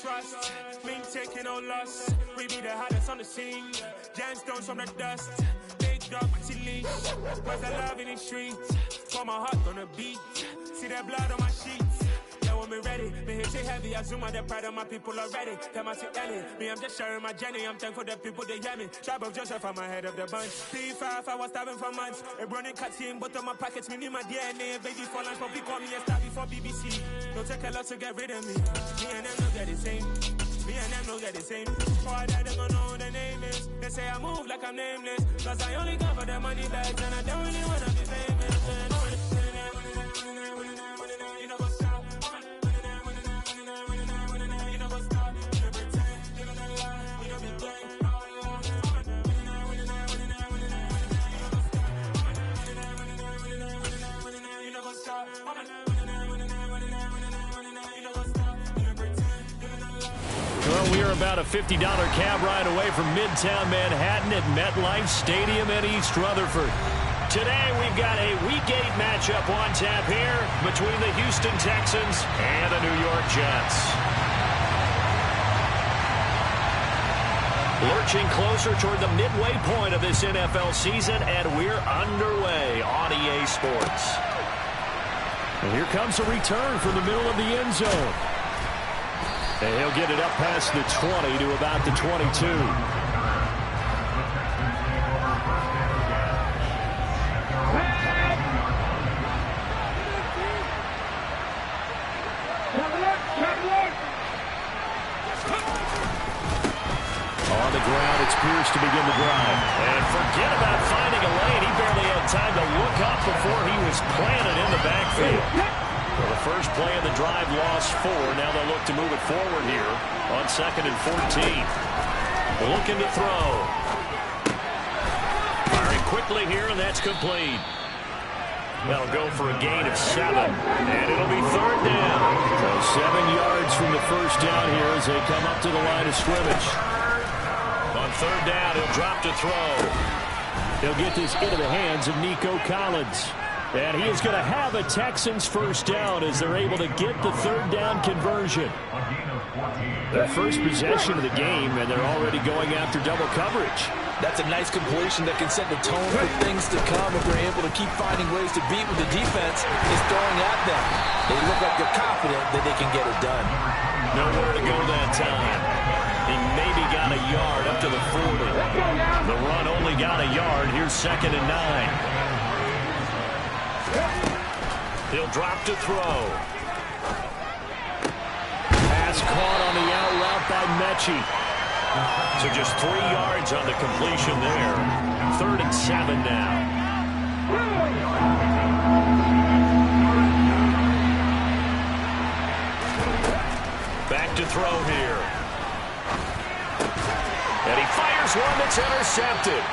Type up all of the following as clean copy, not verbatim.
trust. Been taking no loss. We be the hottest on the scene. Gemstones from the dust. Big dog with leash. Where's the love in the streets? For my heart on the beat. See that blood on my sheets. Yeah, when me ready, me hit it heavy. I zoom on the pride of my people already. Tell my sweet Ellie, me I'm just sharing my journey. I'm thankful the people they hear me. Tribe of Joseph, I'm ahead of the bunch. P5, I was starving for months. A running cut in, but on my pockets, me need my DNA. Baby for lunch, but call me a star before BBC. Don't take a lot to get rid of me. Me and them don't get the same. Me and them don't get the same. All that they don't know who the name is. They say I move like I'm nameless. Cause I only got for the money bags and I don't really wanna be famous. Well, we are about a $50 cab ride away from Midtown Manhattan at MetLife Stadium in East Rutherford. Today, we've got a Week 8 matchup on tap here between the Houston Texans and the New York Jets. Lurching closer toward the midway point of this NFL season, and we're underway on EA Sports. And here comes a return from the middle of the end zone. And he'll get it up past the 20 to about the 22. On the ground, it's Pierce to begin the drive. And forget about finding a lane. He barely had time to look up before he was planted in the backfield. Well, the first play of the drive lost 4. Now they'll look to move it forward here on 2nd and 14. Looking to throw. Firing quickly here, and that's complete. That'll go for a gain of 7, and it'll be 3rd down. So 7 yards from the first down here as they come up to the line of scrimmage. On 3rd down, he'll drop to throw. He'll get this into the hands of Nico Collins. And he is going to have a Texans first down as they're able to get the 3rd down conversion. Their first possession of the game, and they're already going after double coverage. That's a nice completion that can set the tone for things to come if they're able to keep finding ways to beat what the defense is throwing at them. They look like they're confident that they can get it done. Nowhere to go that time. He maybe got a yard up to the 40. The run only got a yard. Here's 2nd and 9. He'll drop to throw. Pass caught on the out route by Mechie. So just 3 yards on the completion there. 3rd and 7 now. Back to throw here. And he fires one that's intercepted.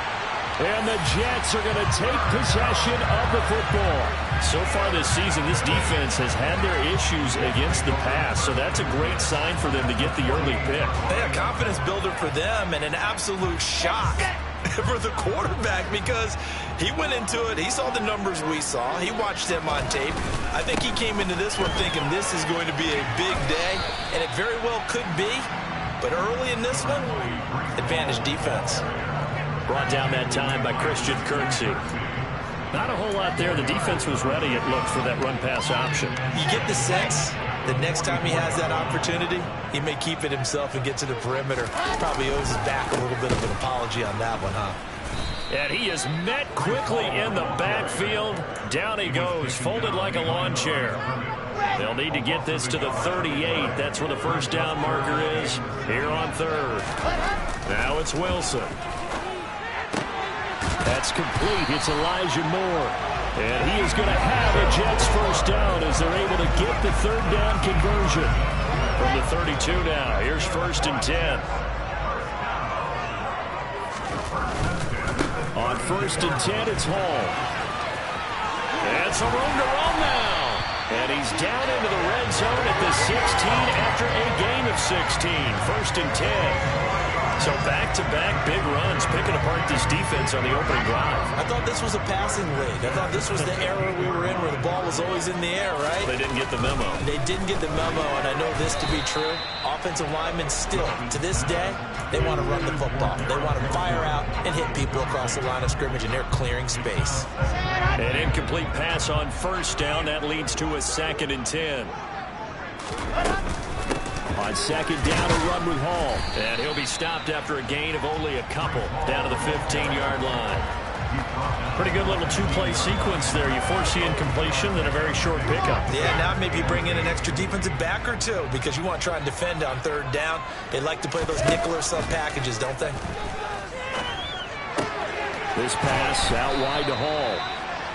And the Jets are going to take possession of the football. So far this season, this defense has had their issues against the pass, so that's a great sign for them to get the early pick. Yeah, confidence builder for them and an absolute shock for the quarterback because he went into it. He saw the numbers we saw. He watched them on tape. I think he came into this one thinking this is going to be a big day, and it very well could be. But early in this one, advantage defense. Brought down that time by Christian Kirksey. Not a whole lot there. The defense was ready, it looked, for that run-pass option. You get the sense that next time he has that opportunity, he may keep it himself and get to the perimeter. Probably owes his back a little bit of an apology on that one, huh? And he is met quickly in the backfield. Down he goes, folded like a lawn chair. They'll need to get this to the 38. That's where the first down marker is here on 3rd. Now it's Wilson. That's complete. It's Elijah Moore. And he is going to have a Jets first down as they're able to get the 3rd down conversion. From the 32 now. Here's 1st and 10. On 1st and 10, it's Hall. And some room to run now. And he's down into the red zone at the 16 after a gain of 16. 1st and 10. So back-to-back big runs, picking apart this defense on the opening drive. I thought this was a passing league. I thought this was the era we were in where the ball was always in the air, right? They didn't get the memo. They didn't get the memo, and I know this to be true. Offensive linemen still, to this day, they want to run the football. They want to fire out and hit people across the line of scrimmage, and they're clearing space. An incomplete pass on first down. That leads to a 2nd and 10. On 2nd down, a run with Hall. And he'll be stopped after a gain of only a couple down to the 15-yard line. Pretty good little two-play sequence there. You force the incompletion, then a very short pickup. Yeah, now maybe bring in an extra defensive back or two because you want to try and defend on 3rd down. They like to play those nickel or sub packages, don't they? This pass out wide to Hall.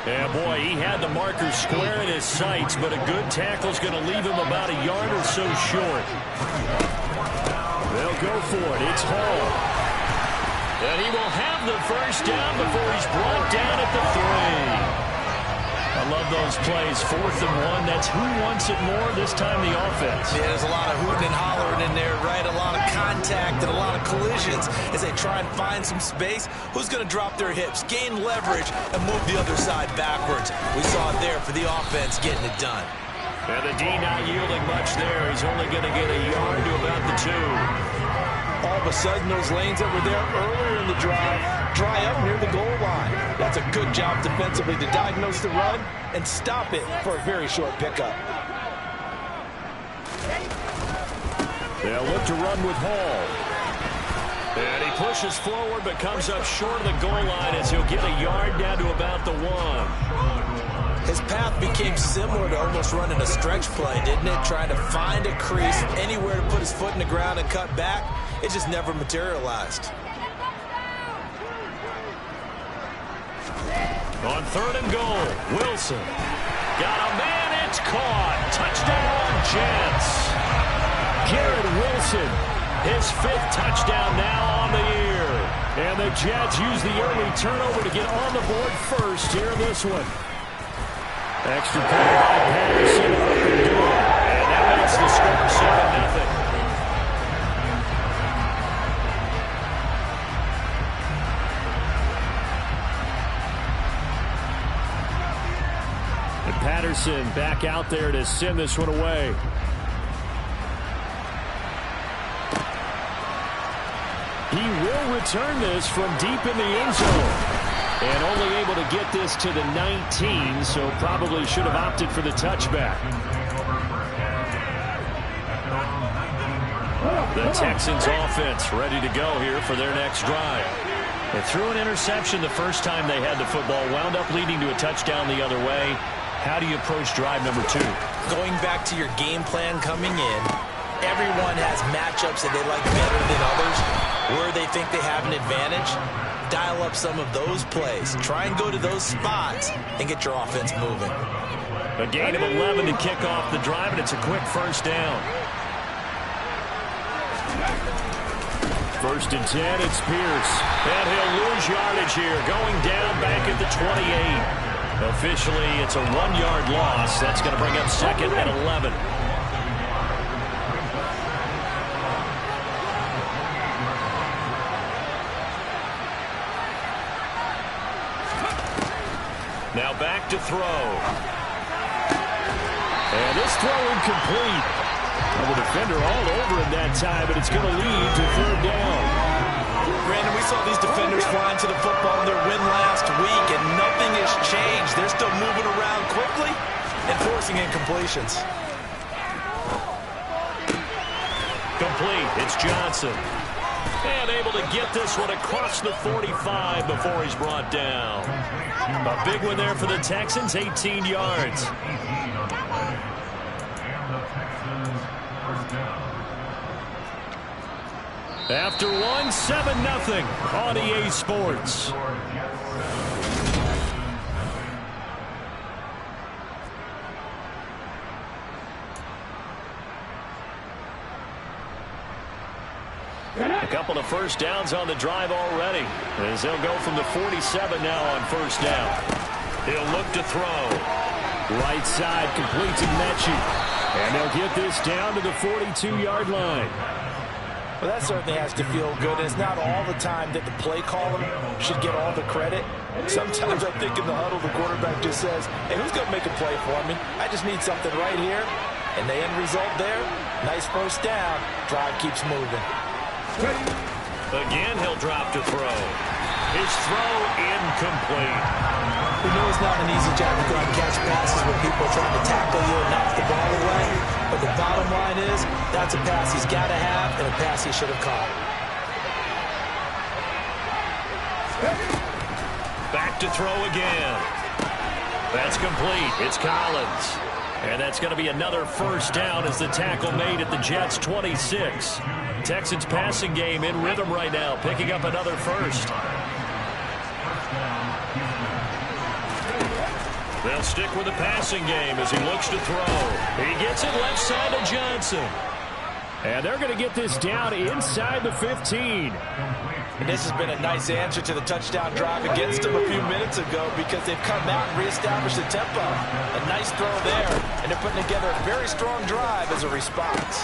And boy, he had the marker square in his sights, but a good tackle's going to leave him about a yard or so short. They'll go for it. It's Hall. And he will have the first down before he's brought down at the 3. I love those plays. 4th and 1. That's who wants it more, this time the offense. Yeah, there's a lot of hooting and hollering in there, right? A lot of contact and a lot of collisions as they try and find some space. Who's going to drop their hips, gain leverage, and move the other side backwards? We saw it there for the offense getting it done. And the D not yielding much there. He's only going to get a yard to about the 2. All of a sudden, those lanes that were there earlier in the drive dry up near the goal line. That's a good job defensively to diagnose the run and stop it for a very short pickup. They'll look to run with Hall. And he pushes forward but comes up short of the goal line as he'll get a yard down to about the 1. His path became similar to almost running a stretch play, didn't it? Trying to find a crease, anywhere to put his foot in the ground and cut back. It just never materialized. On 3rd and goal, Wilson. Got a man, it's caught. Touchdown, Jets. Garrett Wilson, his 5th touchdown now on the year. And the Jets use the early turnover to get on the board first here in this one. Extra point by Patterson. And that makes the score 7-0. And Patterson back out there to send this one away. He will return this from deep in the end zone. And only able to get this to the 19, so probably should have opted for the touchback. The Texans offense ready to go here for their next drive. They threw an interception the first time they had the football, wound up leading to a touchdown the other way. How do you approach drive number 2? Going back to your game plan coming in, everyone has matchups that they like better than others, where they think they have an advantage. Dial up some of those plays. Try and go to those spots and get your offense moving. A gain of 11 to kick off the drive, and it's a quick first down. 1st and 10, it's Pierce. And he'll lose yardage here, going down back at the 28. Officially, it's a 1-yard loss. That's going to bring up 2nd and 11. Now back to throw. And this throw incomplete. Well, the defender all over him that time, but it's going to lead to 3rd down. Brandon, we saw these defenders flying to the football in their win last week, and nothing has changed. They're still moving around quickly and forcing incompletions. Complete. It's Johnson. And able to get this one across the 45 before he's brought down. A big one there for the Texans, 18 yards. After one, 7-0 on EA Sports. A couple of first downs on the drive already, as they'll go from the 47 now on first down. He'll look to throw. Right side complete to Mechie. And they'll get this down to the 42-yard line. Well, that certainly has to feel good. And it's not all the time that the play caller should get all the credit. Sometimes I think in the huddle, the quarterback just says, hey, who's going to make a play for me? I just need something right here. And the end result there, nice first down. Drive keeps moving. Again, he'll drop to throw. His throw incomplete. We know it's not an easy job to go out and catch passes when people are trying to tackle you and knock the ball away. But the bottom line is, that's a pass he's got to have and a pass he should have caught. Back to throw again. That's complete. It's Collins. And that's going to be another first down as the tackle made at the Jets' 26. Texans passing game in rhythm right now, picking up another first. They'll stick with the passing game as he looks to throw. He gets it left side to Johnson. And they're going to get this down inside the 15. And this has been a nice answer to the touchdown drive against them a few minutes ago because they've come out and reestablished the tempo. A nice throw there, and they're putting together a very strong drive as a response.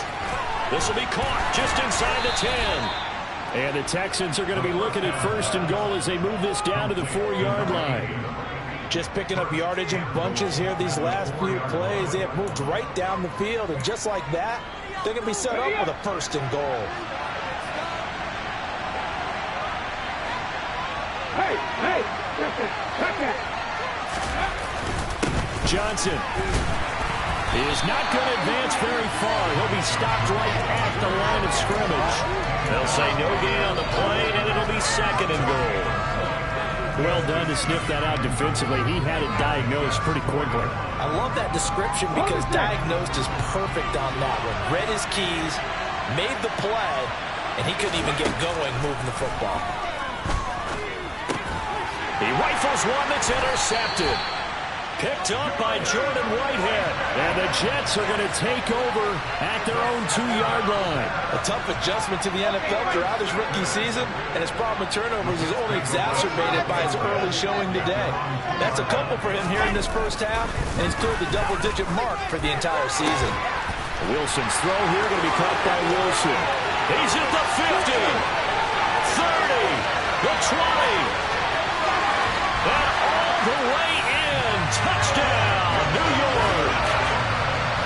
This will be caught just inside the 10. And the Texans are going to be looking at first and goal as they move this down to the 4-yard line. Just picking up yardage in bunches here these last few plays. They have moved right down the field, and just like that, they're going to be set up with a first and goal. Johnson is not going to advance very far. He'll be stopped right at the line of scrimmage. They'll say no gain on the play, and it'll be second and goal. Well done to sniff that out defensively. He had it diagnosed pretty quickly. I love that description because diagnosed is perfect on that one. Read his keys, made the play, and he couldn't even get going moving the football. He rifles one that's intercepted. Picked up by Jordan Whitehead. And the Jets are going to take over at their own 2-yard line. A tough adjustment to the NFL throughout his rookie season, and his problem with turnovers is only exacerbated by his early showing today. That's a couple for him here in this first half, and he's cleared the double-digit mark for the entire season. Wilson's throw here going to be caught by Wilson. He's at the 50, 30, the 20. And all the way in. Touchdown, New York.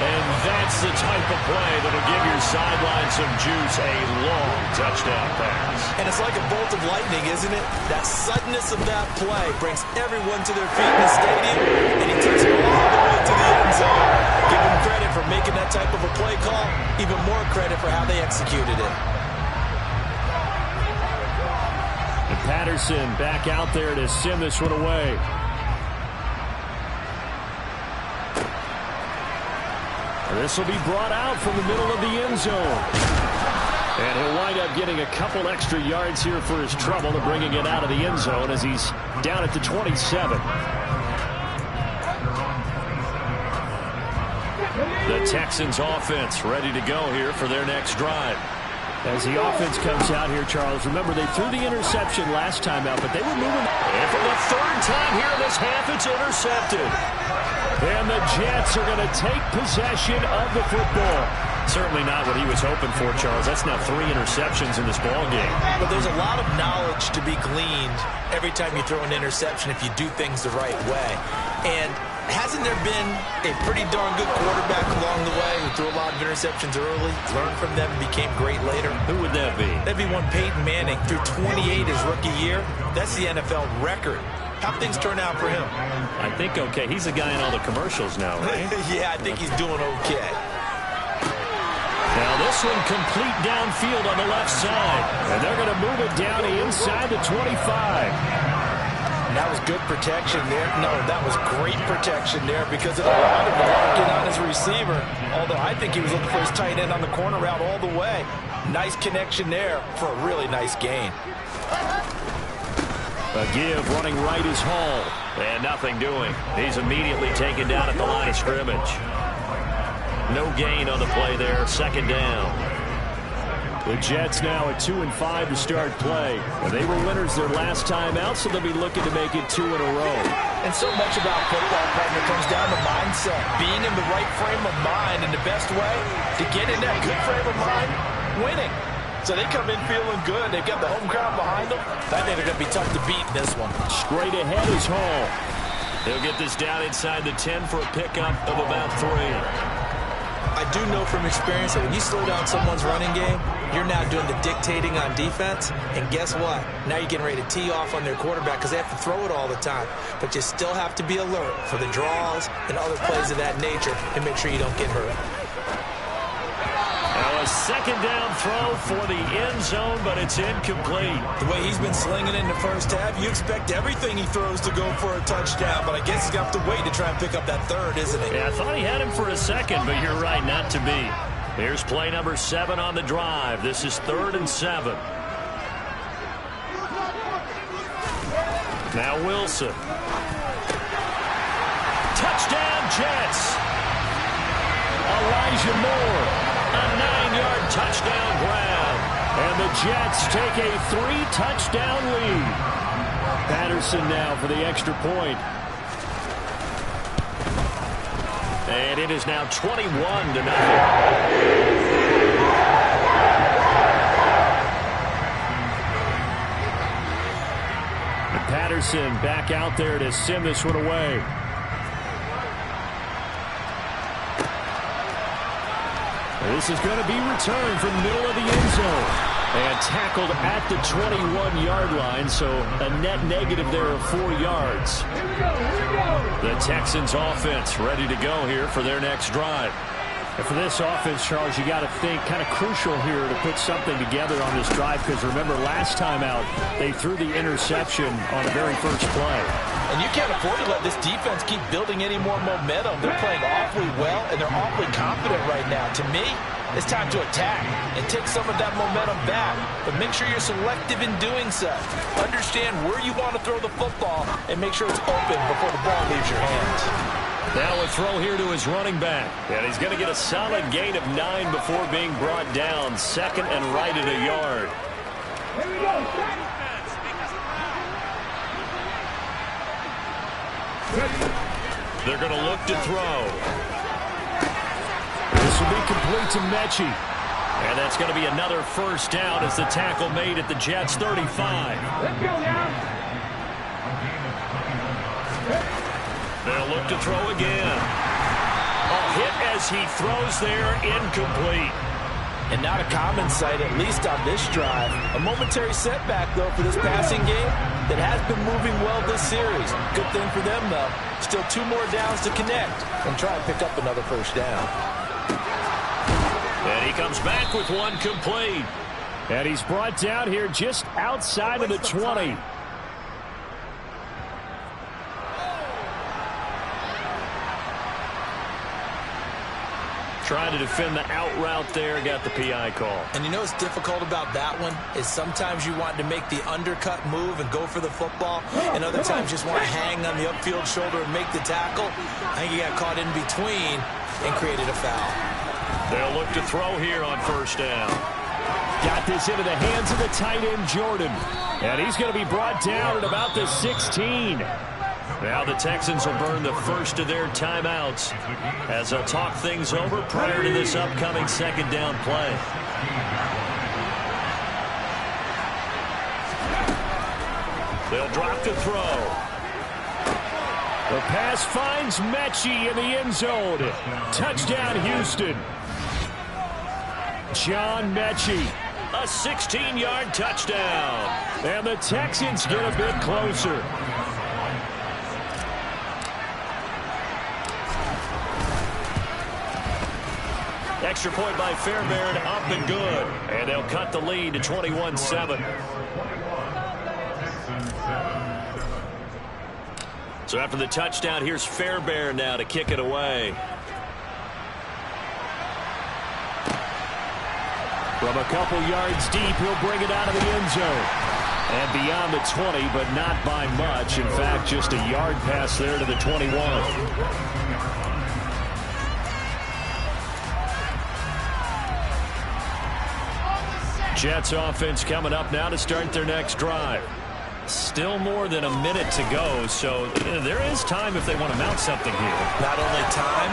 And that's the type of play that'll give your sideline some juice. A long touchdown pass. And it's like a bolt of lightning, isn't it? That suddenness of that play brings everyone to their feet in the stadium, and he takes it all the way to the end zone. Give him credit for making that type of a play call. Even more credit for how they executed it. Patterson back out there to send this one away. This will be brought out from the middle of the end zone. And he'll wind up getting a couple extra yards here for his trouble and bringing it out of the end zone as he's down at the 27. The Texans offense ready to go here for their next drive. As the offense comes out here, Charles, remember they threw the interception last time out, but they were moving. And for the third time here in this half, it's intercepted. And the Jets are going to take possession of the football. Certainly not what he was hoping for, Charles. That's now 3 interceptions in this ball game. But there's a lot of knowledge to be gleaned every time you throw an interception if you do things the right way. And hasn't there been a pretty darn good quarterback along the way who threw a lot of interceptions early, learned from them, and became great later? Who would that be? That'd be one Peyton Manning. Threw 28 his rookie year. That's the NFL record. How'd things turn out for him? I think okay. He's the guy in all the commercials now, right? Yeah, I think he's doing okay. Now this one complete downfield on the left side. And they're going to move it down inside the 25. That was good protection there. No, that was great protection there because it allowed him to lock in on his receiver. Although I think he was looking for his tight end on the corner route all the way. Nice connection there for a really nice gain. A give running right is Hall. And nothing doing. He's immediately taken down at the line of scrimmage. No gain on the play there. Second down. The Jets now at 2-5 to start play. And they were winners their last time out, so they'll be looking to make it 2 in a row. And so much about football, partner, comes down to mindset. Being in the right frame of mind, and the best way to get in that good frame of mind, winning. So they come in feeling good. They've got the home crowd behind them. I think they're going to be tough to beat in this one. Straight ahead is Hall. They'll get this down inside the 10 for a pickup of about 3. I do know from experience that when you slow down someone's running game, you're now doing the dictating on defense. And guess what? Now you're getting ready to tee off on their quarterback because they have to throw it all the time. But you still have to be alert for the draws and other plays of that nature and make sure you don't get hurt. Now a second down throw for the end zone, but it's incomplete. The way he's been slinging in the first half, you expect everything he throws to go for a touchdown, but I guess he's going to have to wait to try and pick up that third, isn't he? Yeah, I thought he had him for a second, but you're right, not to be. Here's play number 7 on the drive. This is 3rd and 7. Now Wilson. Touchdown, Jets. Elijah Moore. A 9-yard touchdown grab. And the Jets take a 3-touchdown lead. Patterson now for the extra point. And it is now 21-0. And Patterson back out there to send this one away. This is going to be returned from the middle of the end zone. And tackled at the 21-yard line, so a net negative there of 4 yards. The Texans offense ready to go here for their next drive. And for this offense, Charles, you got to think kind of crucial here to put something together on this drive because remember last time out they threw the interception on the very first play. And you can't afford to let this defense keep building any more momentum. They're playing awfully well, and they're awfully confident right now. To me, it's time to attack and take some of that momentum back. But make sure you're selective in doing so. Understand where you want to throw the football and make sure it's open before the ball leaves your hands. Now a throw here to his running back. And he's going to get a solid gain of 9 before being brought down. 2nd and right at a yard. Here we go. They're going to look to throw. This will be complete to Mechie. And that's going to be another first down as the tackle made at the Jets' 35. Let's go now. They'll look to throw again. A hit as he throws there, incomplete. And not a common sight, at least on this drive. A momentary setback, though, for this passing game that has been moving well this series. Good thing for them, though. Still 2 more downs to connect and try and pick up another first down. And he comes back with one complete. And he's brought down here just outside of the 20. Trying to defend the out route there, got the PI call. And you know what's difficult about that one is sometimes you want to make the undercut move and go for the football, and other times just want to hang on the upfield shoulder and make the tackle. I think he got caught in between and created a foul. They'll look to throw here on first down. Got this into the hands of the tight end, Jordan. And he's going to be brought down at about the 16. Now the Texans will burn the first of their timeouts as they'll talk things over prior to this upcoming second down play. They'll drop to throw. The pass finds Mechie in the end zone. Touchdown, Houston. John Mechie, a 16-yard touchdown. And the Texans get a bit closer. Extra point by Fairbairn, up and good. And they'll cut the lead to 21-7. So after the touchdown, here's Fairbairn now to kick it away. From a couple yards deep, he'll bring it out of the end zone. And beyond the 20, but not by much. In fact, just a yard pass there to the 21. Jets offense coming up now to start their next drive. Still more than a minute to go, so there is time if they want to mount something here. Not only time,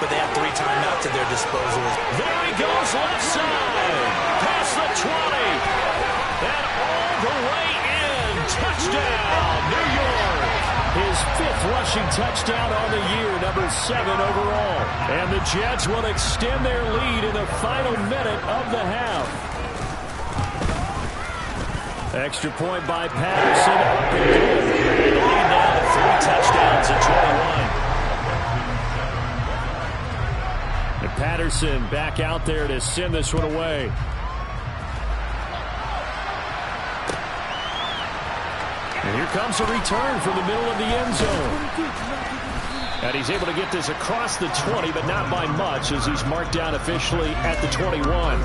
but they have 3 timeouts at their disposal. There he goes left side. Past the 12. rushing touchdown on the year, number 7 overall. And the Jets will extend their lead in the final minute of the half. Extra point by Patterson. Up and good. And the lead now to 3 touchdowns at 21. And Patterson back out there to send this one away. And here comes a return from the middle of the end zone. And he's able to get this across the 20, but not by much, as he's marked down officially at the 21.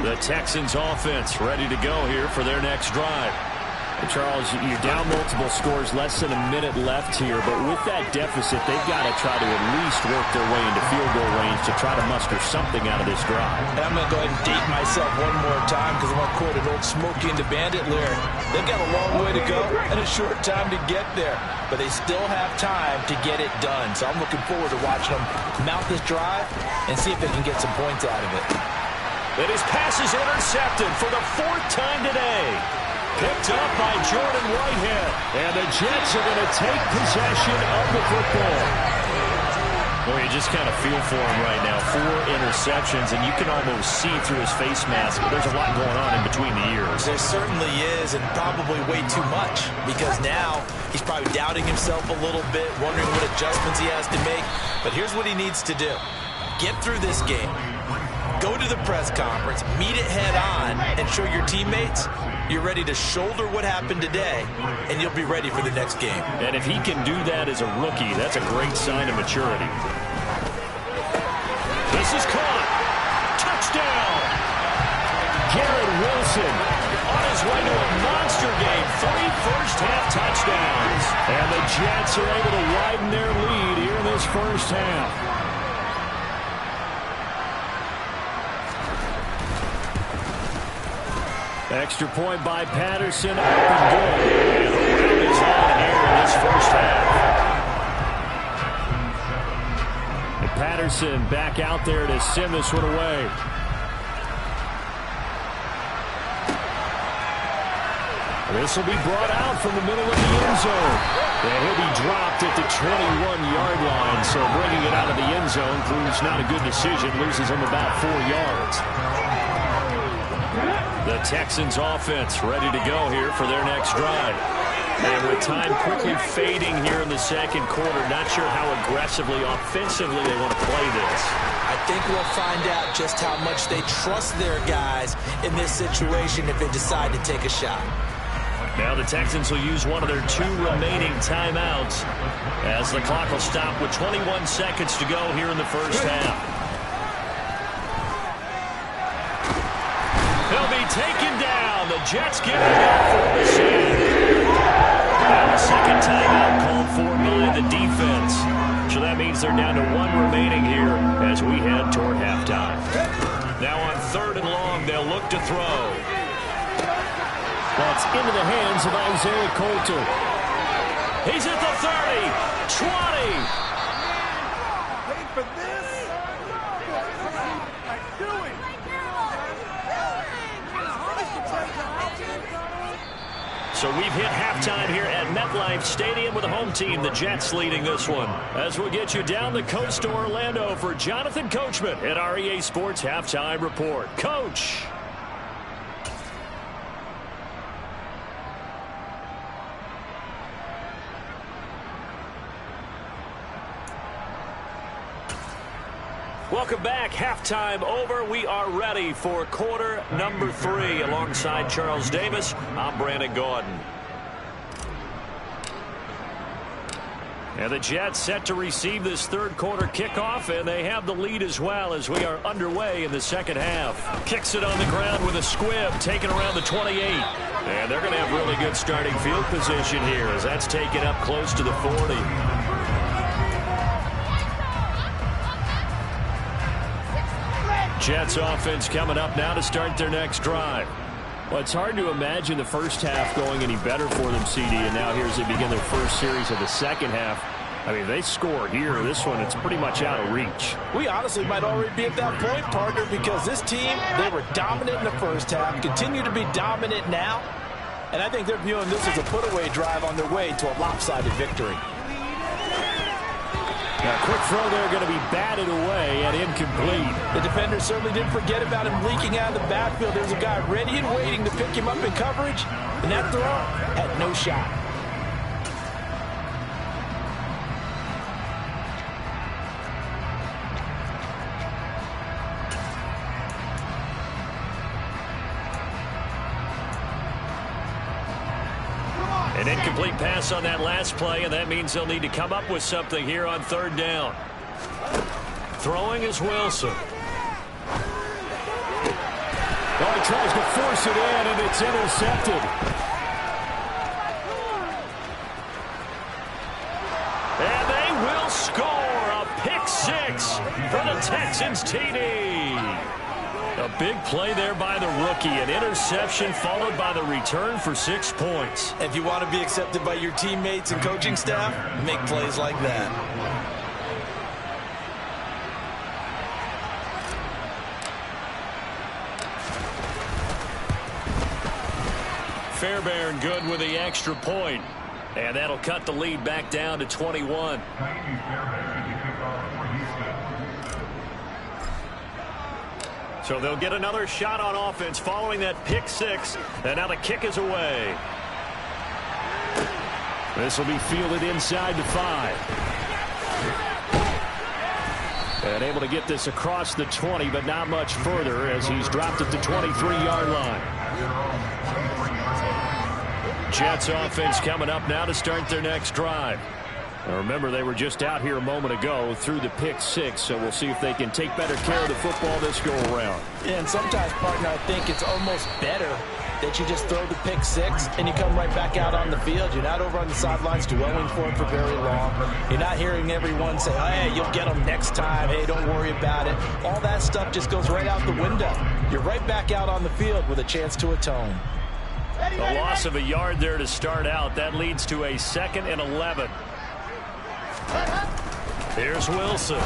The Texans offense ready to go here for their next drive. And Charles, you're down multiple scores, less than a minute left here, but with that deficit, they've got to try to at least work their way into field goal range to try to muster something out of this drive. And I'm going to go ahead and date myself one more time because I'm going to quote an old Smokey and the Bandit lyric. They've got a long way to go and a short time to get there, but they still have time to get it done. So I'm looking forward to watching them mount this drive and see if they can get some points out of it. And his pass is intercepted for the 4th time today. Picked up by Jordan Whitehead. And the Jets are going to take possession of the football. Well, you just kind of feel for him right now. 4 interceptions, and you can almost see through his face mask. There's a lot going on in between the ears. There certainly is, and probably way too much, because now he's probably doubting himself a little bit, wondering what adjustments he has to make. But here's what he needs to do. Get through this game. Go to the press conference, meet it head on, and show your teammates you're ready to shoulder what happened today, and you'll be ready for the next game. And if he can do that as a rookie, that's a great sign of maturity. This is caught. Touchdown! Garrett Wilson on his way to a monster game. 3 first-half touchdowns. And the Jets are able to widen their lead here in this first half. Extra point by Patterson. Up and good. And the round is on here in this first half. And Patterson back out there to send this one away. This will be brought out from the middle of the end zone. And he'll be dropped at the 21-yard line. So bringing it out of the end zone proves not a good decision. Loses him about 4 yards. The Texans offense ready to go here for their next drive. And with time quickly fading here in the second quarter, not sure how aggressively, offensively they want to play this. I think we'll find out just how much they trust their guys in this situation if they decide to take a shot. Now the Texans will use one of their 2 remaining timeouts as the clock will stop with 21 seconds to go here in the first half. He'll be taken down. The Jets get it out for the save. And the second timeout called for by the defense. So that means they're down to 1 remaining here as we head toward halftime. Now on 3rd and long, they'll look to throw. That's into the hands of Isaiah Coulter. He's at the 30, 20. Wait for this. So we've hit halftime here at MetLife Stadium with the home team, the Jets, leading this one. As we'll get you down the coast to Orlando for Jonathan Coachman at our EA Sports Halftime Report. Coach. Welcome back. Halftime over. We are ready for quarter number 3. Alongside Charles Davis, I'm Brandon Gordon. And the Jets set to receive this 3rd quarter kickoff, and they have the lead as well as we are underway in the second half. Kicks it on the ground with a squib, taken around the 28. And they're going to have really good starting field position here as that's taken up close to the 40. Jets offense coming up now to start their next drive. Well, it's hard to imagine the first half going any better for them, CD, and now here as they begin their first series of the second half. I mean, they score here. This one, it's pretty much out of reach. We honestly might already be at that point, partner, because this team, they were dominant in the first half, continue to be dominant now. And I think they're viewing this as a put-away drive on their way to a lopsided victory. Now, a quick throw there going to be batted away and incomplete. The defender certainly didn't forget about him leaking out of the backfield. There's a guy ready and waiting to pick him up in coverage, and that throw had no shot. An incomplete pass on that last play, and that means they'll need to come up with something here on third down. Throwing is Wilson. Well, he tries to force it in, and it's intercepted. And they will score a pick six for the Texans TD. A big play there by the rookie. An interception followed by the return for 6 points. If you want to be accepted by your teammates and coaching staff, make plays like that. Fairbairn good with the extra point. And that'll cut the lead back down to 21. So they'll get another shot on offense following that pick six. And now the kick is away. This will be fielded inside the 5. And able to get this across the 20, but not much further as he's dropped at the 23-yard line. Jets offense coming up now to start their next drive. Now remember, they were just out here a moment ago through the pick six, so we'll see if they can take better care of the football this go-around. Yeah, and sometimes, partner, I think it's almost better that you just throw the pick six and you come right back out on the field. You're not over on the sidelines dwelling for it for very long. You're not hearing everyone say, oh, hey, you'll get them next time. Hey, don't worry about it. All that stuff just goes right out the window. You're right back out on the field with a chance to atone. A loss of a yard there to start out. That leads to a 2nd and 11. Here's Wilson.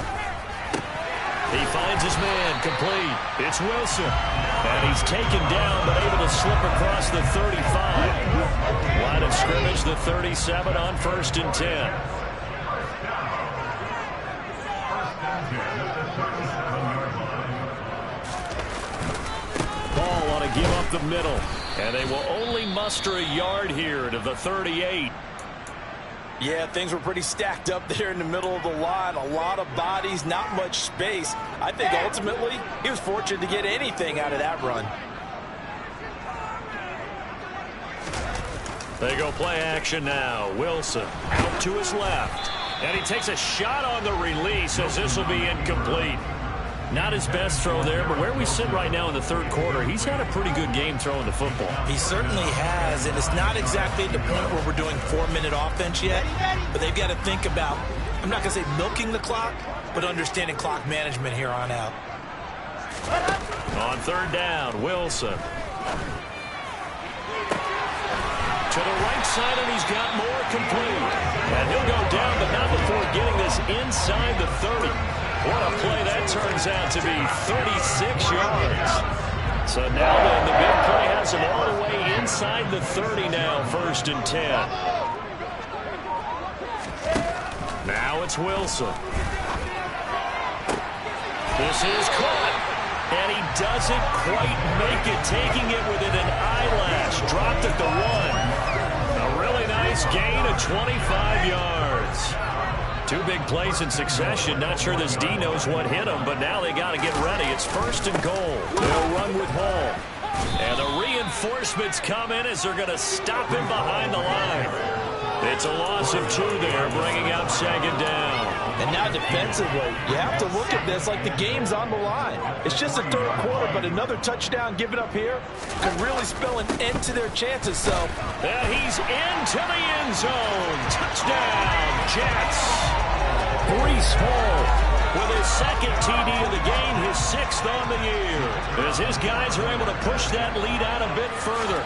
He finds his man, complete. It's Wilson. And he's taken down, but able to slip across the 35. Line of scrimmage, the 37 on 1st and 10. Ball want to give up the middle. And they will only muster a yard here to the 38. Yeah, things were pretty stacked up there in the middle of the line. A lot of bodies, not much space. I think ultimately he was fortunate to get anything out of that run. They go play action now. Wilson out to his left. And he takes a shot on the release as this will be incomplete. Not his best throw there, but where we sit right now in the third quarter, he's had a pretty good game throwing the football. He certainly has, and it's not exactly at the point where we're doing 4-minute offense yet, but they've got to think about, I'm not going to say milking the clock, but understanding clock management here on out. On third down, Wilson. To the right side, and he's got more complete. And he'll go down, but not before getting this inside the 30. What a play that turns out to be, 36 yards. So now then, the big play has him all the way inside the 30 now, 1st and 10. Now it's Wilson. This is caught, and he doesn't quite make it, taking it within an eyelash. Dropped at the 1. A really nice gain of 25 yards. 2 big plays in succession. Not sure this D knows what hit him, but now they got to get ready. It's 1st and goal. They'll run with Hall. And the reinforcements come in as they're going to stop him behind the line. It's a loss of 2 there, bringing up 2nd down. And now defensively, you have to look at this like the game's on the line. It's just the third quarter, but another touchdown given up here could really spell an end to their chances. So, and he's into the end zone. Touchdown, Jets. Breece Hall with his 2nd TD of the game, his 6th on the year, as his guys are able to push that lead out a bit further.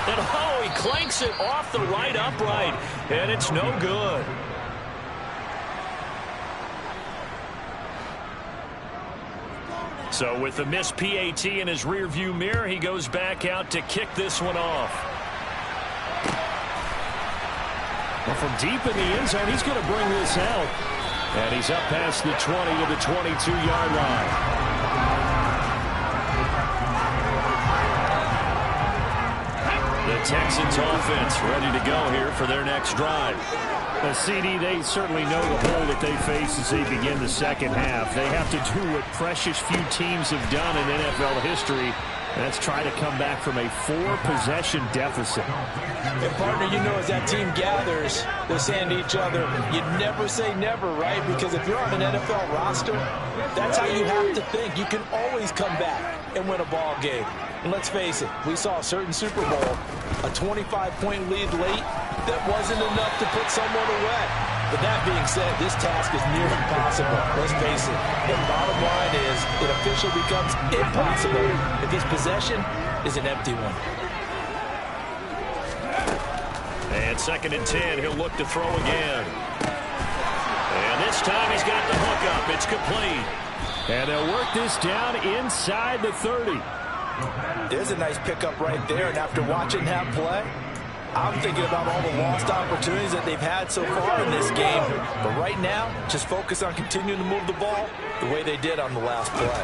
And oh, he clanks it off the right upright, and it's no good. So with the missed PAT in his rearview mirror, he goes back out to kick this one off. Well, from deep in the end zone, he's going to bring this out. And he's up past the 20 to the 22-yard line. The Texans offense ready to go here for their next drive. CD, they certainly know the hole that they face as they begin the second half. They have to do what precious few teams have done in NFL history. That's try to come back from a 4-possession deficit. And partner, you know, as that team gathers, they're saying to each other, you never say never, right? Because if you're on an NFL roster, that's how you have to think. You can always come back and win a ball game. And let's face it, we saw a certain Super Bowl, a 25-point lead late that wasn't enough to put someone away. But that being said, this task is near impossible. Let's face it. The bottom line is it officially becomes impossible if this possession is an empty one. And 2nd and 10, he'll look to throw again. And this time he's got the hook up. It's complete. And they'll work this down inside the 30. There's a nice pickup right there. And after watching that play, I'm thinking about all the lost opportunities that they've had so far in this game. But right now, just focus on continuing to move the ball the way they did on the last play.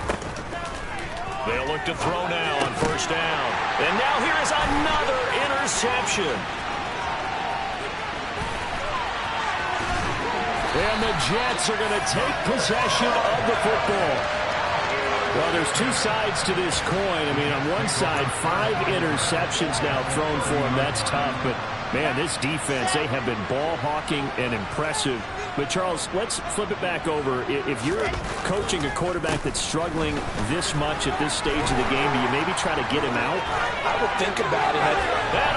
They'll look to throw now on 1st down. And now here's another interception. And the Jets are going to take possession of the football. Well, there's two sides to this coin. I mean, on one side, 5 interceptions now thrown for him. That's tough. But, man, this defense, they have been ball hawking and impressive. But, Charles, let's flip it back over. If you're coaching a quarterback that's struggling this much at this stage of the game, do you maybe try to get him out? I would think about it. And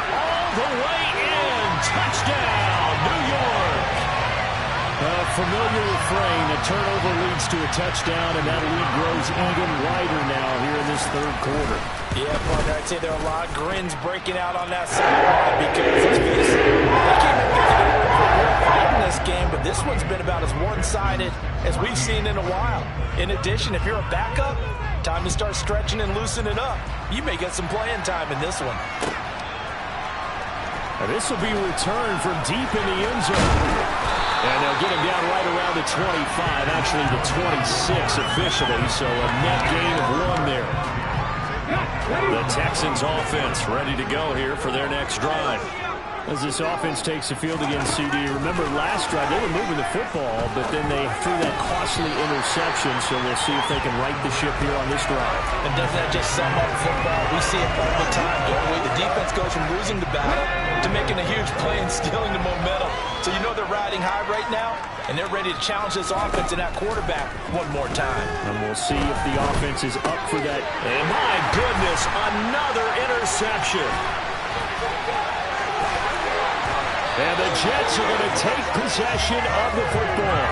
all the way in. Touchdown, New York. A familiar refrain. A turnover leads to a touchdown, and that lead grows even wider now here in this 3rd quarter. Yeah, partner, I'd say there are a lot of grins breaking out on that sideline because, let's face it, they came in thinking they were for real fight in this game, but this one's been about as one-sided as we've seen in a while. In addition, if you're a backup, time to start stretching and loosening up. You may get some playing time in this one. And this will be returned from deep in the end zone. And they'll get him down right around the 25, actually the 26 officially, so a net gain of 1 there. The Texans offense ready to go here for their next drive. As this offense takes the field against CD, remember last drive they were moving the football, but then they threw that costly interception, so we'll see if they can right the ship here on this drive. And doesn't that just sum up football? We see it all the time, don't we? The defense goes from losing the battle to making a huge play and stealing the momentum. So you know they're riding high right now, and they're ready to challenge this offense and that quarterback one more time. And we'll see if the offense is up for that. And my goodness, another interception. And the Jets are going to take possession of the football.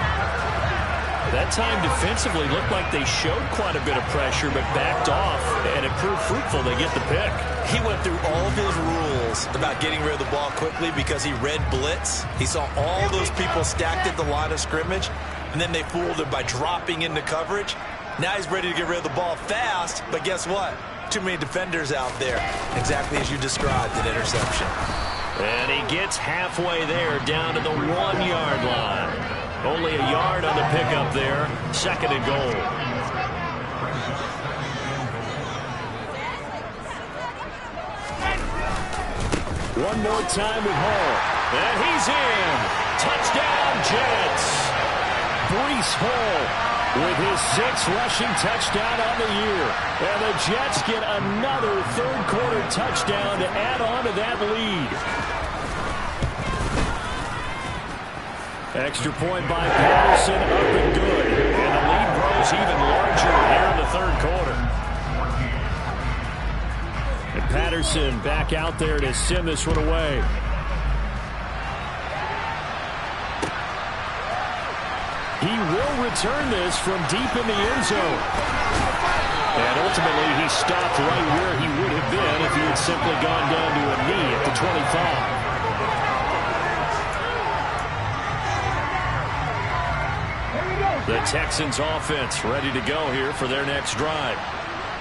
That time defensively looked like they showed quite a bit of pressure but backed off, and it proved fruitful. They get the pick. He went through all of his rules about getting rid of the ball quickly because he read blitz. He saw all those people stacked at the line of scrimmage, and then they fooled him by dropping into coverage. Now he's ready to get rid of the ball fast, but guess what? Too many defenders out there. Exactly as you described, an interception. And he gets halfway there, down to the 1-yard line. Only a yard on the pickup there. 2nd and goal. One more time with Hall. And he's in. Touchdown, Jets. Breece Hall with his 6th rushing touchdown on the year. And the Jets get another 3rd quarter touchdown to add on to that lead. Extra point by Patterson, up and good. And the lead grows even larger here in the 3rd quarter. And Patterson back out there to send this one away. He will return this from deep in the end zone. And ultimately, he stopped right where he would have been if he had simply gone down to a knee at the 25. The Texans offense ready to go here for their next drive.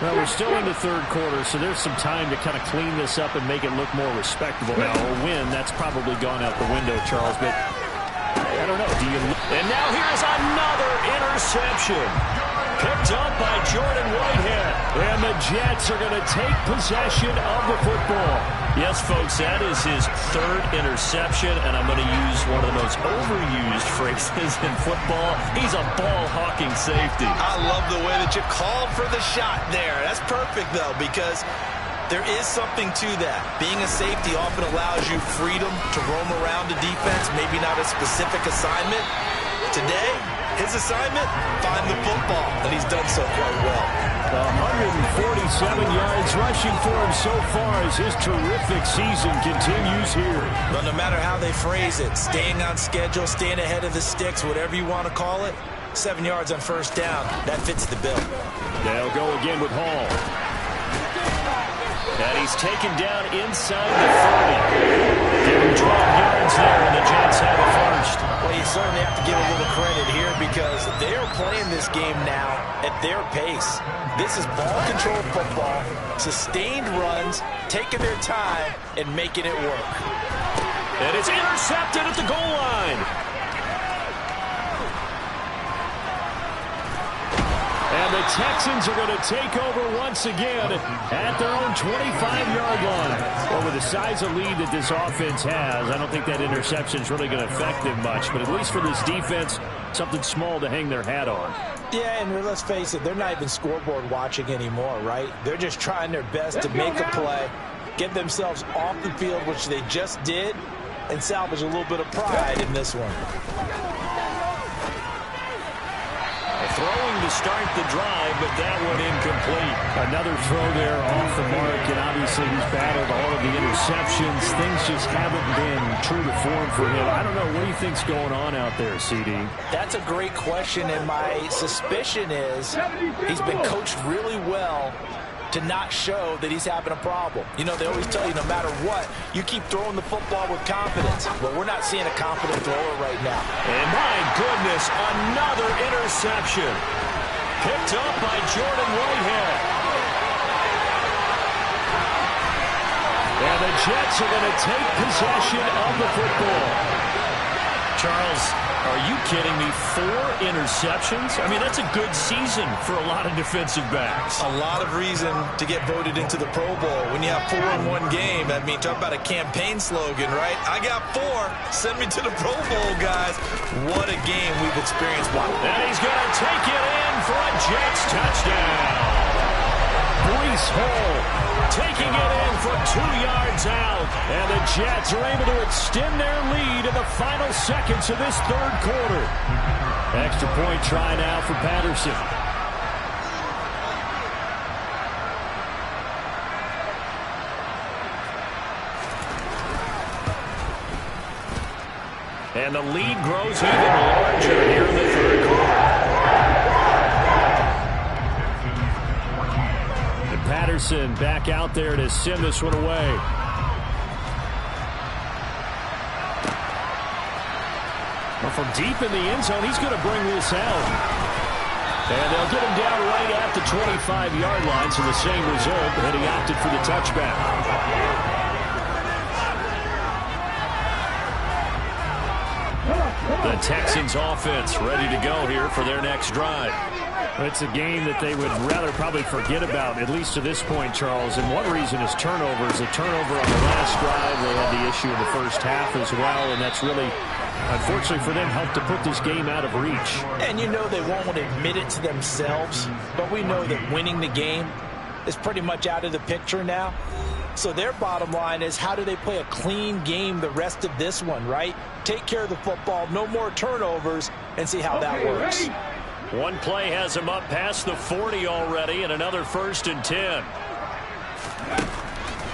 Well, we're still in the third quarter, so there's some time to kind of clean this up and make it look more respectable now. A win, that's probably gone out the window, Charles, but I don't know. And now here's another interception. Picked up by Jordan Whitehead. And the Jets are going to take possession of the football. Yes, folks, that is his third interception, and I'm going to use one of the most overused phrases in football. He's a ball-hawking safety. I love the way that you called for the shot there. That's perfect, though, because there is something to that. Being a safety often allows you freedom to roam around the defense, maybe not a specific assignment. Today, his assignment, find the football, and he's done so quite well. 147 yards rushing for him so far as his terrific season continues here. But no matter how they phrase it, staying on schedule, staying ahead of the sticks, whatever you want to call it, 7 yards on first down, that fits the bill. They'll go again with Hall. And he's taken down inside the 30. Give him 12 yards there, and the Jets have a first. Well, you certainly have to give a little credit here because they are playing this game now at their pace. This is ball-controlled football, sustained runs, taking their time, and making it work. And it's intercepted at the goal line. And the Texans are going to take over once again at their own 25-yard line. Well, with the size of lead that this offense has, I don't think that interception is really going to affect them much. But at least for this defense, something small to hang their hat on. Yeah, and let's face it, they're not even scoreboard watching anymore, right? They're just trying their best to make a play, get themselves off the field, which they just did, and salvage a little bit of pride in this one. Throwing to start the drive, but that one incomplete. Another throw there off the mark, and obviously he's battled all of the interceptions. Things just haven't been true to form for him. I don't know. What do you think's going on out there, CD? That's a great question, and my suspicion is he's been coached really well to not show that he's having a problem. You know, they always tell you no matter what, you keep throwing the football with confidence. But we're not seeing a confident thrower right now. And my goodness, another interception. Picked up by Jordan Whitehead. And the Jets are going to take possession of the football. Charles, are you kidding me? 4 interceptions? I mean, that's a good season for a lot of defensive backs. A lot of reason to get voted into the Pro Bowl. When you have 4 in one game, I mean, talk about a campaign slogan, right? I got 4. Send me to the Pro Bowl, guys. What a game we've experienced. Wow. And he's going to take it in for a Jets touchdown. Breece Hall taking it in for 2 yards out. And the Jets are able to extend their lead in the final seconds of this third quarter. Extra point try now for Patterson. And the lead grows even larger here in the third quarter. Patterson back out there to send this one away. Well, from deep in the end zone, he's going to bring this out. And they'll get him down right at the 25-yard line, so the same result, and he opted for the touchback. The Texans offense ready to go here for their next drive. It's a game that they would rather probably forget about, at least to this point, Charles. And one reason is turnovers. A turnover on the last drive. They had the issue in the first half as well, and that's really, unfortunately for them, helped to put this game out of reach. And you know they won't admit it to themselves, but we know that winning the game is pretty much out of the picture now. So their bottom line is, how do they play a clean game the rest of this one, right? Take care of the football, no more turnovers, and see how that works. One play has him up past the 40 already, and another 1st and 10.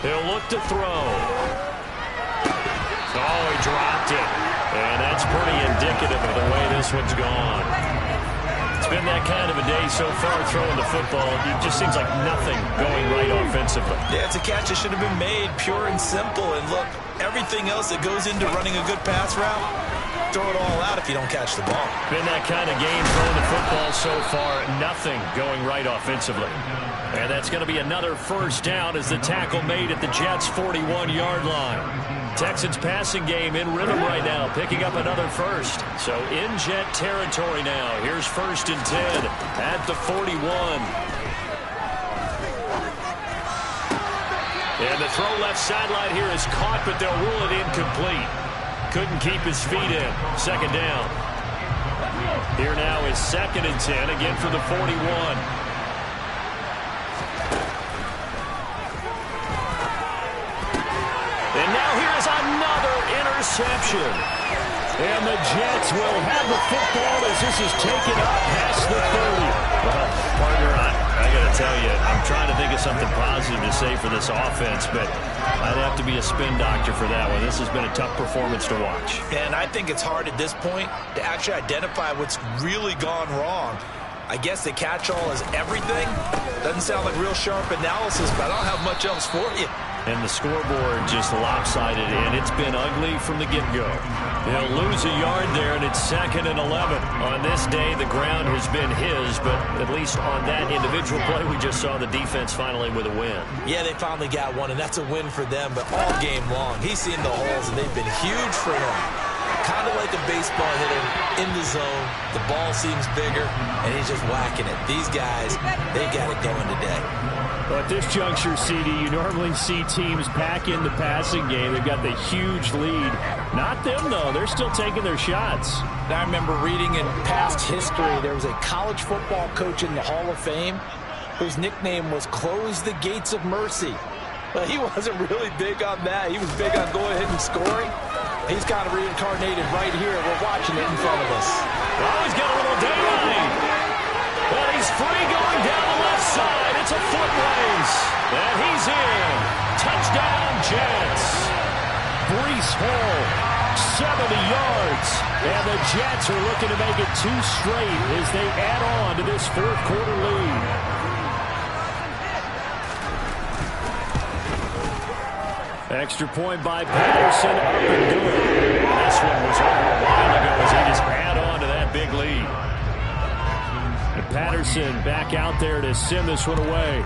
He'll look to throw. Oh, he dropped it. And that's pretty indicative of the way this one's gone. It's been that kind of a day so far throwing the football. It just seems like nothing going right offensively. Yeah, it's a catch that should have been made, pure and simple. And look, everything else that goes into running a good pass route, throw it all out not if you don't catch the ball. Been that kind of game throwing the football so far. Nothing going right offensively. And that's going to be another first down as the tackle made at the Jets' 41-yard line. Texans passing game in rhythm right now, picking up another first. So in Jet territory now. Here's 1st and 10 at the 41. And the throw left sideline here is caught, but they'll rule it incomplete. Couldn't keep his feet in. 2nd down. Here now is 2nd and 10, again for the 41. And now here is another interception. And the Jets will have the football as this is taken up past the 30. Well, partner, I got to tell you, I'm trying to think of something positive to say for this offense, but I'd have to be a spin doctor for that one. This has been a tough performance to watch. And I think it's hard at this point to actually identify what's really gone wrong. I guess the catch-all is everything. Doesn't sound like real sharp analysis, but I don't have much else for you. And the scoreboard just lopsided, and it's been ugly from the get-go. They'll lose a yard there, and it's 2nd and 11. On this day, the ground has been his, but at least on that individual play, we just saw the defense finally with a win. Yeah, they finally got one, and that's a win for them, but all game long, he's seen the holes, and they've been huge for him. Kind of like a baseball hitter in the zone. The ball seems bigger, and he's just whacking it. These guys, they got it going today. Well, at this juncture, CD, you normally see teams pack in the passing game. They've got the huge lead. Not them, though. They're still taking their shots. I remember reading in past history, there was a college football coach in the Hall of Fame whose nickname was Close the Gates of Mercy. But he wasn't really big on that. He was big on going ahead and scoring. He's kind of reincarnated right here. We're watching it in front of us. Oh, he's got a little daylight. But he's free going down the left side. It's a foot race. And he's in. Touchdown, Jets. Breece Hall, 70 yards. And the Jets are looking to make it 2 straight as they add on to this 4th quarter lead. Extra point by Patterson, up and good. This one was over a while ago as they just add on to that big lead. And Patterson back out there to send this one away.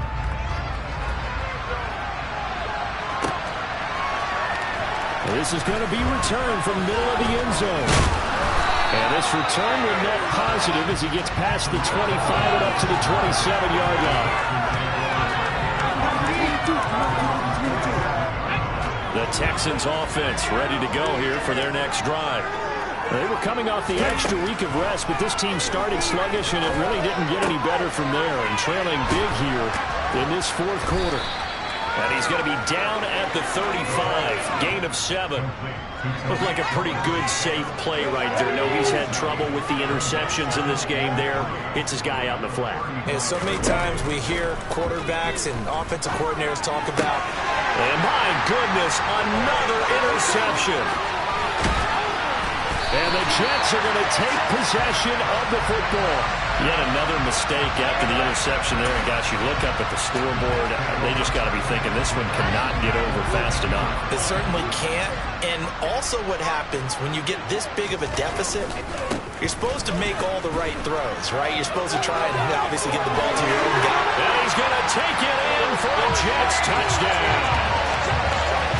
And this is going to be returned from the middle of the end zone. And this return will net positive as he gets past the 25 and up to the 27-yard line. The Texans offense ready to go here for their next drive. They were coming off the extra week of rest, but this team started sluggish, and it really didn't get any better from there, and trailing big here in this 4th quarter. And he's going to be down at the 35, gain of 7. Looked like a pretty good, safe play right there. No, he's had trouble with the interceptions in this game there. Hits his guy out in the flat. And so many times we hear quarterbacks and offensive coordinators talk about, and my goodness, another interception. And the Jets are going to take possession of the football. Yet another mistake after the interception there. And gosh, you look up at the scoreboard, they just got to be thinking this one cannot get over fast enough. It certainly can't. And also what happens when you get this big of a deficit, you're supposed to make all the right throws, right? You're supposed to try and obviously get the ball to your own guy. And he's going to take it in for a Jets touchdown.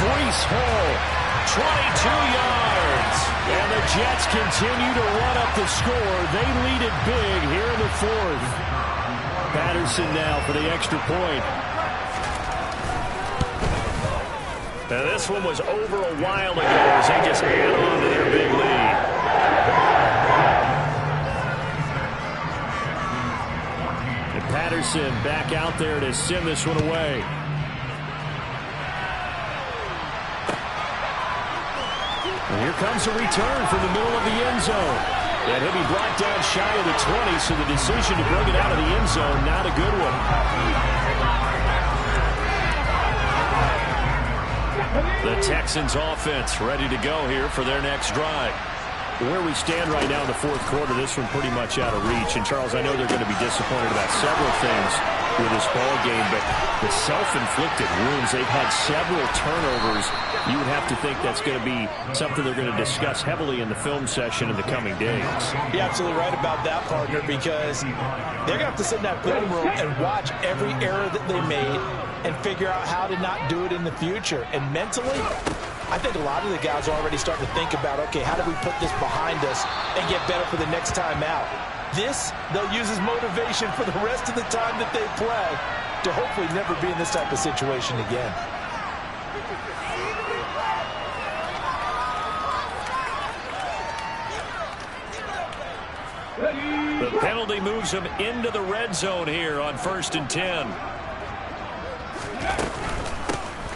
Breece Hall, 22 yards. And the Jets continue to run up the score. They lead it big here in the 4th. Patterson now for the extra point. Now this one was over a while ago as they just add on to their big lead. And Patterson back out there to send this one away. And here comes a return from the middle of the end zone. And he'll be brought down shy of the 20, so the decision to bring it out of the end zone, not a good one. The Texans offense ready to go here for their next drive. where we stand right now in the fourth quarter, this one pretty much out of reach. And, Charles, I know they're going to be disappointed about several things with this ball game, but the self-inflicted wounds, they've had several turnovers. You would have to think that's going to be something they're going to discuss heavily in the film session in the coming days. You're absolutely right about that, partner, because they're going to have to sit in that film room and watch every error that they made and figure out how to not do it in the future. And mentally, I think a lot of the guys are already starting to think about, okay, how do we put this behind us and get better for the next time out? This, they'll use as motivation for the rest of the time that they play to hopefully never be in this type of situation again. The penalty moves him into the red zone here on 1st and 10.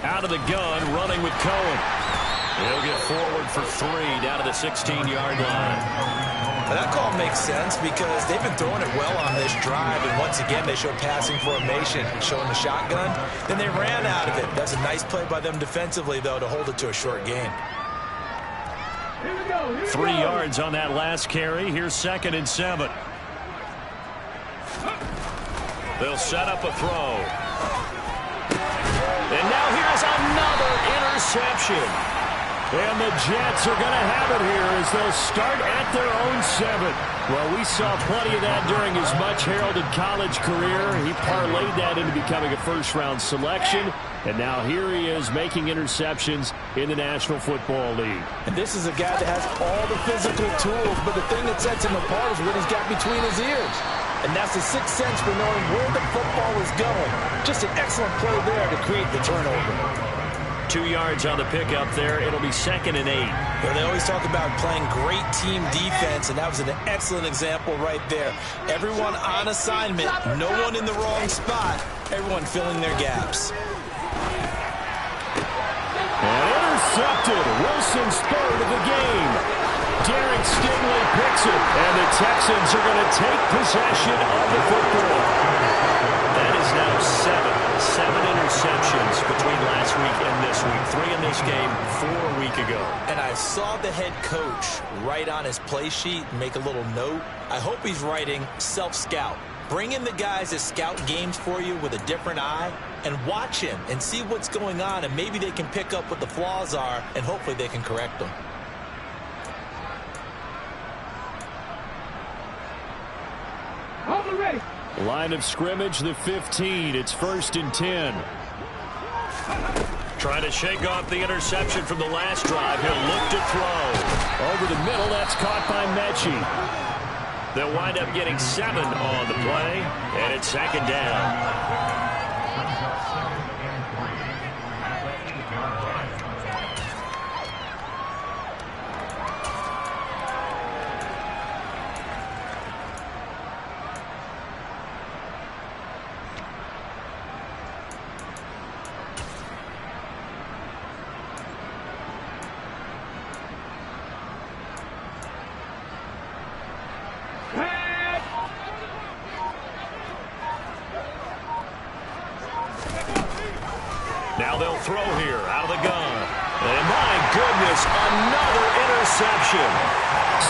Out of the gun, running with Cohen. He'll get forward for 3 down to the 16-yard line. That call makes sense because they've been throwing it well on this drive, and once again they showed passing formation, showing the shotgun. Then they ran out of it. That's a nice play by them defensively, though, to hold it to a short gain. 3 yards on that last carry. Here's 2nd and 7. They'll set up a throw. And now here's another interception. And the Jets are going to have it here as they'll start at their own 7. Well, we saw plenty of that during his much-heralded college career. He parlayed that into becoming a first-round selection. And now here he is making interceptions in the National Football League. And this is a guy that has all the physical tools, but the thing that sets him apart is what he's got between his ears. And that's the sixth sense for knowing where the football is going. Just an excellent play there to create the turnover. 2 yards on the pickup there. It'll be 2nd and 8. Well, they always talk about playing great team defense, and that was an excellent example right there. Everyone on assignment, no one in the wrong spot, everyone filling their gaps. And intercepted. Wilson's 3rd of the game. Derek Stingley picks it, and the Texans are going to take possession of the football. That is now 7 interceptions between last week and this week. 3 in this game, 4 a week ago. And I saw the head coach write on his play sheet, make a little note. I hope he's writing self-scout. Bring in the guys that scout games for you with a different eye and watch him and see what's going on, and maybe they can pick up what the flaws are, and hopefully they can correct them. Line of scrimmage, the 15. It's 1st and 10. Trying to shake off the interception from the last drive. He'll look to throw. Over the middle, that's caught by Mechie. They'll wind up getting 7 on the play, and it's 2nd down. Now they'll throw here out of the gun. And my goodness, another interception.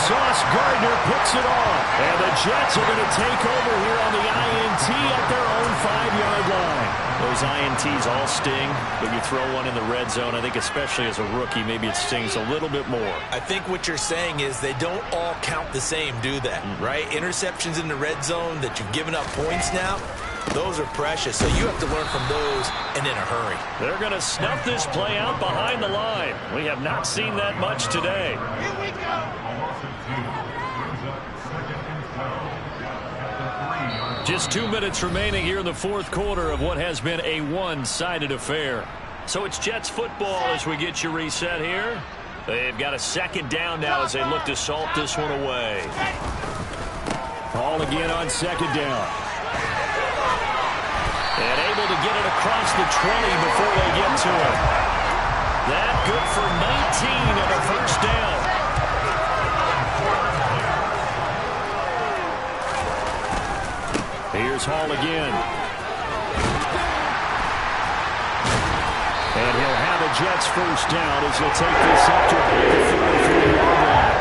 Sauce Gardner puts it on. And the Jets are going to take over here on the INT at their own 5-yard line. Those INTs all sting, but you throw one in the red zone, I think especially as a rookie, maybe it stings a little bit more. I think what you're saying is they don't all count the same, do they? Right? Interceptions in the red zone that you've given up points now, those are precious, so you have to learn from those and in a hurry. They're going to snuff this play out behind the line. We have not seen that much today. Here we go. Just 2 minutes remaining here in the fourth quarter of what has been a one-sided affair. So it's Jets football as we get you reset here. They've got a 2nd down now as they look to salt this one away. Ball again on 2nd down. And able to get it across the 20 before they get to it. That good for 19 and a 1st down. Here's Hall again. And he'll have a Jets 1st down as he'll take this up to the 43-yard line.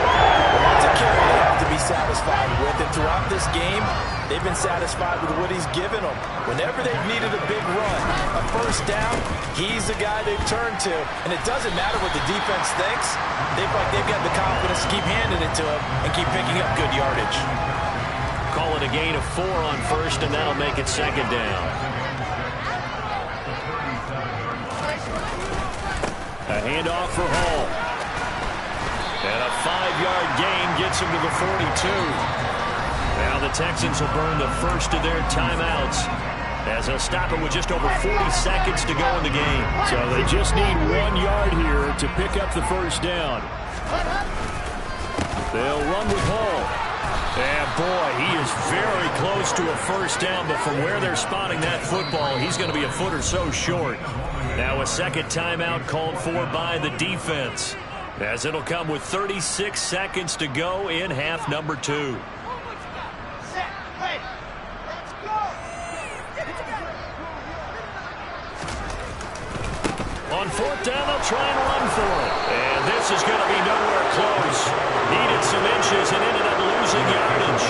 been satisfied with what he's given them. Whenever they've needed a big run, a first down, he's the guy they've turned to. And it doesn't matter what the defense thinks. They've got the confidence to keep handing it to him and keep picking up good yardage. Call it a gain of 4 on first, and that'll make it second down. A handoff for Hall. And a 5-yard gain gets him to the 42. Now the Texans will burn the first of their timeouts as they'll stop it with just over 40 seconds to go in the game. So they just need 1 yard here to pick up the first down. They'll run with Hall. And boy, he is very close to a first down, but from where they're spotting that football, he's going to be a foot or so short. Now a second timeout called for by the defense, as it'll come with 36 seconds to go in half number 2. On fourth down, they'll try and run for it. And this is going to be nowhere close. Needed some inches and ended up losing yardage.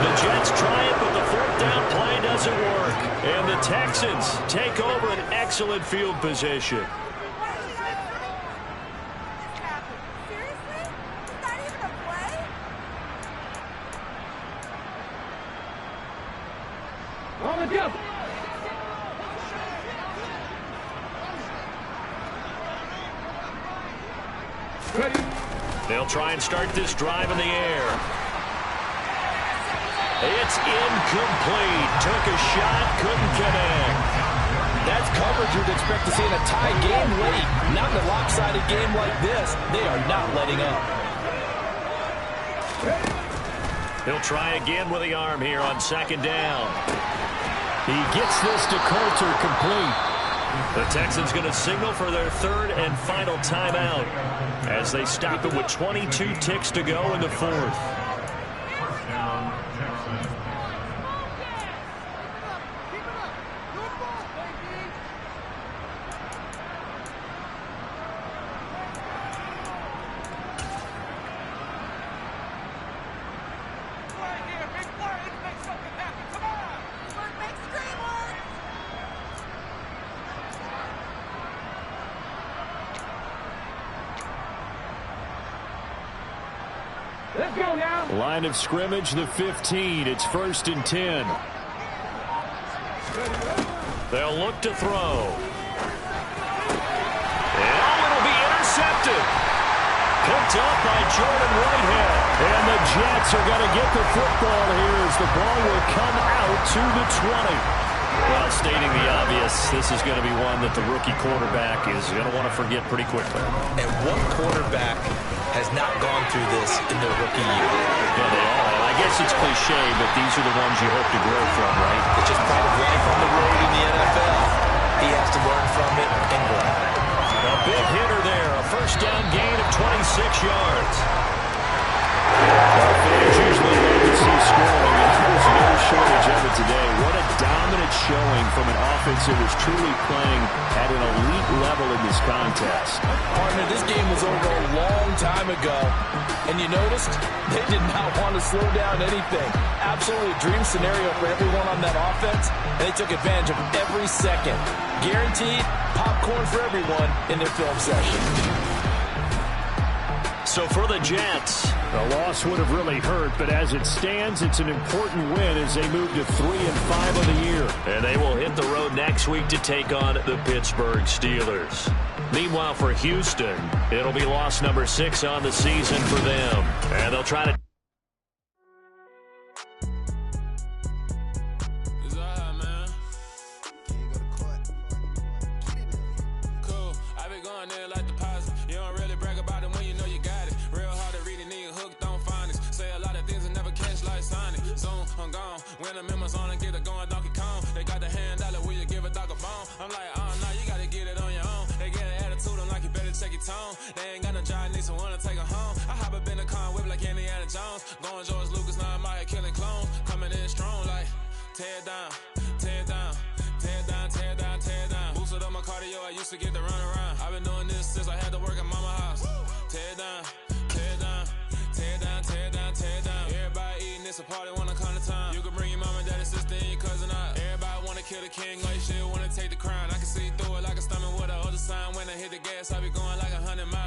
The Jets try it, but the fourth down play doesn't work. And the Texans take over an excellent field position. They'll try and start this drive in the air. It's incomplete. Took a shot, couldn't connect. That's coverage you'd expect to see in a tie game late. Not in a lopsided game like this. They are not letting up. He'll try again with the arm here on second down. He gets this to Coulter complete. The Texans going to signal for their third and final timeout as they stop it with 22 ticks to go in the fourth. Line of scrimmage, the 15. It's 1st and 10. They'll look to throw. And it'll be intercepted. Picked up by Jordan Whitehead. And the Jets are going to get the football here as the ball will come out to the 20. Well, stating the obvious, this is going to be one that the rookie quarterback is going to want to forget pretty quickly. And what quarterback has not gone through this in their rookie year? Yeah, they all have. I guess it's cliche, but these are the ones you hope to grow from, right? It's just part of life on the road in the NFL. He has to learn from it and grow. A big hitter there, a first down gain of 26 yards. Our fans usually love to see scoring, and there was no shortage of it today. What a dominant showing from an offense that was truly playing at an elite level in this contest. Partner, this game was over a long time ago, and you noticed they did not want to slow down anything. Absolutely a dream scenario for everyone on that offense, and they took advantage of every second. Guaranteed popcorn for everyone in their film session. So for the Jets, the loss would have really hurt, but as it stands, it's an important win as they move to 3-5 on the year. And they will hit the road next week to take on the Pittsburgh Steelers. Meanwhile, for Houston, it'll be loss number 6 on the season for them. And they'll try to... I'm gone. When the members on and get it going, Donkey Kong. They got the hand dollar, will you give a dog a bone? I'm like, oh, no, you gotta get it on your own. They get an attitude, I'm like, you better check your tone. They ain't got no job, need someone to take her home. I hop up in the car, whip like Indiana Jones. Going George Lucas, now I'm out here killing clones. Coming in strong like, tear down, tear down, tear down, tear down, tear down. Boosted up my cardio, I used to get to run around. I've been doing this since I had to work at mama house. Tear down, tear down, tear down, tear down, tear down. Everybody eating, it's a party when I come to town. You can bring your mama and daddy. kill the king, like shit, wanna take the crown. I can see through it like a stomach with a other sign. When I hit the gas, I be going like 100 miles.